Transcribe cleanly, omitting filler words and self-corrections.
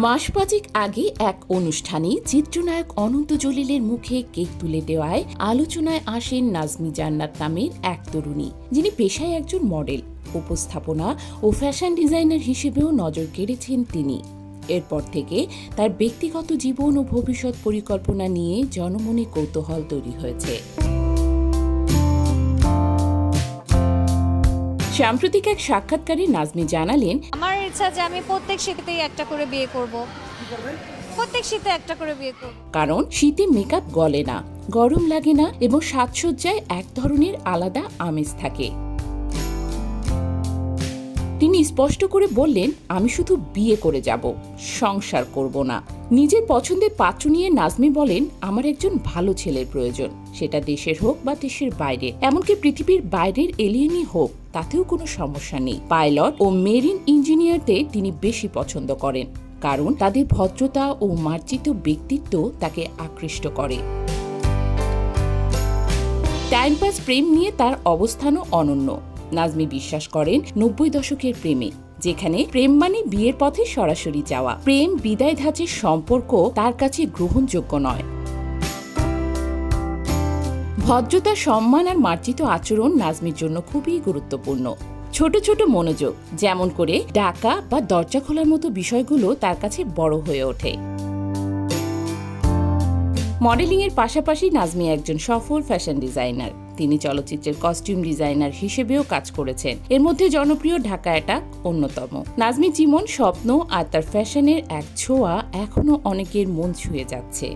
মাস পাঁচেক আগে এক অনুষ্ঠানে চিত্রনায়ক অনন্ত জলিলের মুখে কেক তুলে দেওয়ায় আলোচনায় আসেন নাজমি জান্নাত নামের এক তরুণী, যিনি পেশায় একজন মডেল, উপস্থাপনা ও ফ্যাশন ডিজাইনার হিসেবেও নজর কেড়েছেন তিনি। এরপর থেকে তার ব্যক্তিগত জীবন ও ভবিষ্যৎ পরিকল্পনা নিয়ে জনমনে কৌতূহল তৈরি হয়েছে। সাম্প্রতিক এক সাক্ষাৎকারে নাজমি জানালেন, আমার ইচ্ছা যে আমি প্রত্যেক শীতেই একটা করে বিয়ে করব, প্রত্যেক শীতে একটা করে বিয়ে করব। কারণ শীতে মেকআপ গলে না, গরম লাগে না এবং সাজসজ্জায় এক ধরনের আলাদা আমেজ থাকে। তিনি স্পষ্ট করে বললেন, আমি শুধু বিয়ে করে যাব, সংসার করব না। নিজের পছন্দের পাত্র নিয়ে নাজমি বলেন, আমার একজন ভালো ছেলের প্রয়োজন, সেটা দেশের হোক বা দেশের বাইরে, এমনকি পৃথিবীর বাইরের এলিয়েনই হোক, তাতেও কোনো সমস্যা নেই। পাইলট ও মেরিন ইঞ্জিনিয়ারদের তিনি বেশি পছন্দ করেন, কারণ তাদের ভদ্রতা ও মার্জিত ব্যক্তিত্ব তাকে আকৃষ্ট করে। টাইম পাস প্রেম নিয়ে তার অবস্থানও অনন্য। নাজমি বিশ্বাস করেন ৯০ দশকের প্রেমে, যেখানে প্রেম মানে বিয়ের পথে সরাসরি যাওয়া। প্রেম বিদায় ধাঁচের সম্পর্ক তার কাছে গ্রহণযোগ্য নয়। ভদ্রতা, সম্মান আর মার্জিত আচরণ নাজমির জন্য খুবই গুরুত্বপূর্ণ। ছোট ছোট মনোযোগ, যেমন করে ডাকা বা দরজা খোলার মতো বিষয়গুলো তার কাছে বড় হয়ে ওঠে। মডেলিং এর পাশাপাশি নাজমি একজন সফল ফ্যাশন ডিজাইনার। তিনি চলচ্চিত্রের কস্টিউম ডিজাইনার হিসেবেও কাজ করেছেন। এর মধ্যে জনপ্রিয় ঢাকা অ্যাটাক অন্যতম। নাজমি জীবন, স্বপ্ন আর তার ফ্যাশনের এক ছোঁয়া এখনো অনেকের মন ছুঁয়ে যাচ্ছে।